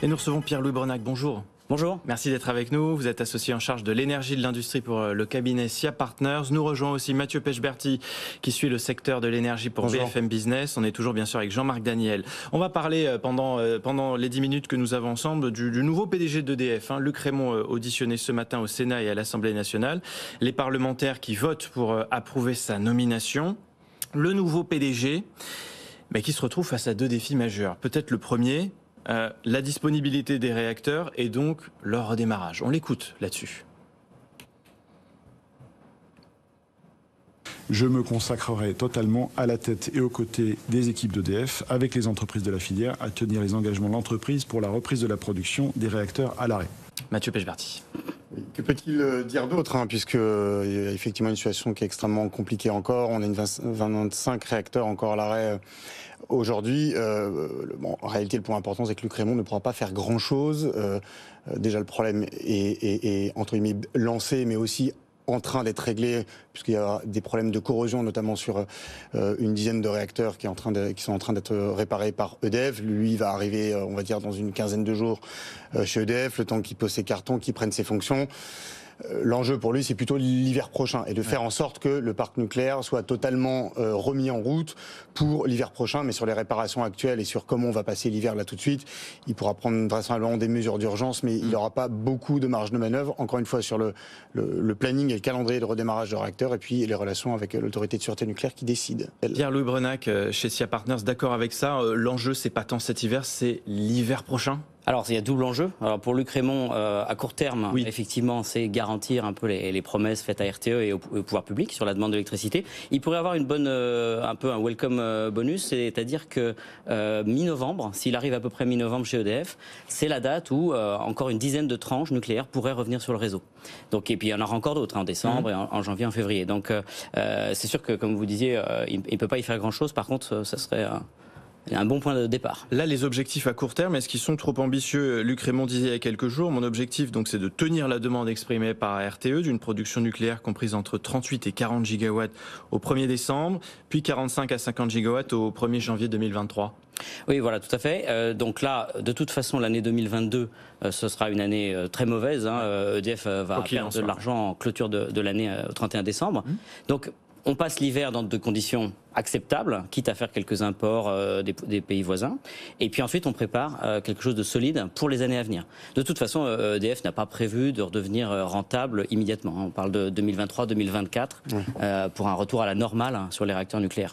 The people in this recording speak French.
Et nous recevons Pierre-Louis Brenac, bonjour. Bonjour. Merci d'être avec nous. Vous êtes associé en charge de l'énergie de l'industrie pour le cabinet SIA Partners. Nous rejoint aussi Mathieu Pechberti qui suit le secteur de l'énergie pour BFM Business. On est toujours bien sûr avec Jean-Marc Daniel. On va parler pendant les 10 minutes que nous avons ensemble du nouveau PDG d'EDF. Luc Rémont auditionné ce matin au Sénat et à l'Assemblée nationale. Les parlementaires qui votent pour approuver sa nomination. Le nouveau PDG qui se retrouve face à deux défis majeurs. Peut-être le premier, la disponibilité des réacteurs et donc leur redémarrage. On l'écoute là-dessus. Je me consacrerai totalement à la tête et aux côtés des équipes d'EDF, avec les entreprises de la filière, à tenir les engagements de l'entreprise pour la reprise de la production des réacteurs à l'arrêt. Mathieu Pechberti. Que peut-il dire d'autre, puisque il y a effectivement une situation qui est extrêmement compliquée encore. On a 25 réacteurs encore à l'arrêt aujourd'hui. En réalité, le point important, c'est que Luc Rémont ne pourra pas faire grand-chose. Déjà, le problème est entre guillemets lancé, mais aussi en train d'être réglé, puisqu'il y a des problèmes de corrosion, notamment sur une dizaine de réacteurs qui sont en train d'être réparés par EDF. Lui, il va arriver, on va dire, dans une quinzaine de jours chez EDF, le temps qu'il pose ses cartons, qu'il prenne ses fonctions. L'enjeu pour lui, c'est plutôt l'hiver prochain et de faire en sorte que le parc nucléaire soit totalement remis en route pour l'hiver prochain, mais sur les réparations actuelles et sur comment on va passer l'hiver là tout de suite. Il pourra prendre vraisemblablement des mesures d'urgence, mais il n'aura pas beaucoup de marge de manœuvre, encore une fois, sur le planning et le calendrier de redémarrage de réacteurs et puis les relations avec l'autorité de sûreté nucléaire qui décide. Pierre-Louis Brenac, chez SIA Partners, d'accord avec ça. L'enjeu, c'est pas tant cet hiver, c'est l'hiver prochain. Alors, il y a double enjeu. Alors, pour Luc Rémont, à court terme, oui, effectivement, c'est garantir un peu les promesses faites à RTE et au pouvoir public sur la demande d'électricité. Il pourrait avoir une bonne, un peu un welcome bonus, c'est-à-dire que mi-novembre, s'il arrive à peu près mi-novembre chez EDF, c'est la date où encore une dizaine de tranches nucléaires pourraient revenir sur le réseau. Donc, et puis il y en aura encore d'autres en décembre, et en janvier, en février. Donc, c'est sûr que, comme vous disiez, il ne peut pas y faire grand-chose. Par contre, ça serait un bon point de départ. Là, les objectifs à court terme, est-ce qu'ils sont trop ambitieux? Luc Rémont disait il y a quelques jours, mon objectif, donc, c'est de tenir la demande exprimée par RTE d'une production nucléaire comprise entre 38 et 40 gigawatts au 1er décembre, puis 45 à 50 gigawatts au 1er janvier 2023. Oui, voilà, tout à fait. Donc là, de toute façon, l'année 2022, ce sera une année très mauvaise. EDF va perdre de l'argent en clôture de l'année au 31 décembre. Donc, on passe l'hiver dans de conditions acceptables, quitte à faire quelques imports des pays voisins. Et puis ensuite, on prépare quelque chose de solide pour les années à venir. De toute façon, EDF n'a pas prévu de redevenir rentable immédiatement. On parle de 2023-2024 pour un retour à la normale sur les réacteurs nucléaires.